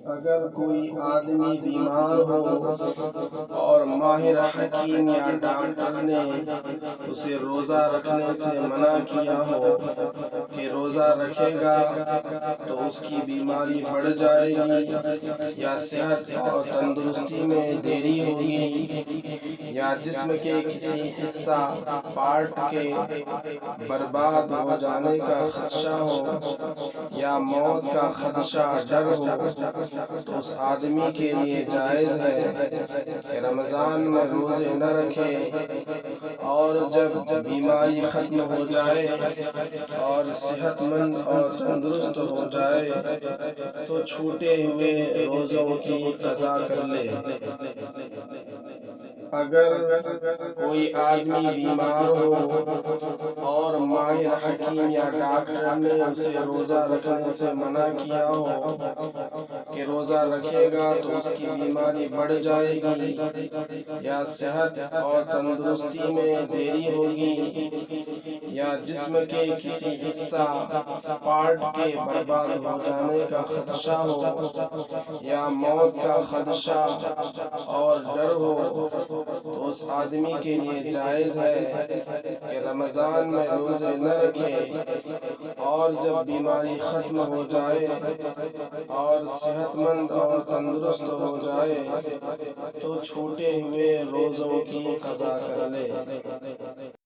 اگر کوئی آدمی بیمار ہو اور ماہر حکیم یا ڈاکٹر نے اسے روزہ رکھنے سے منع کیا ہو کہ روزہ رکھے گا تو اس کی بیماری بڑھ جائے گی، یا صحت اور تندرستی میں دیری ہوگی، یا جسم کے کسی حصہ پارٹ کے برباد ہو جانے کا خدشہ ہو، یا موت کا خدشہ ڈر ہو، تو اس آدمی کے لیے جائز ہے کہ رمضان میں روزے نہ رکھے، اور جب بیماری ختم ہو جائے اور صحت مند اور تندرست ہو جائے تو چھوٹے ہوئے روزوں کی قضا کر لے۔ اگر کوئی آدمی بیمار ہو اور ماہر حکیم یا ڈاکٹر نے اسے روزہ رکھنے سے منع کیا ہو کہ روزہ رکھے گا تو اس کی بیماری بڑھ جائے گی، یا صحت اور تندرستی میں دیری ہوگی، یا جسم کے کسی حصہ پارٹ کے برباد ہو جانے کا خدشہ ہو، یا موت کا خدشہ اور ڈر ہو، تو اس آدمی کے لیے جائز ہے کہ رمضان میں روزے نہ رکھے، اور جب بیماری ختم ہو جائے اور صحت مند اور تندرست ہو جائے تو چھوٹے ہوئے روزوں کی قضا کر لے۔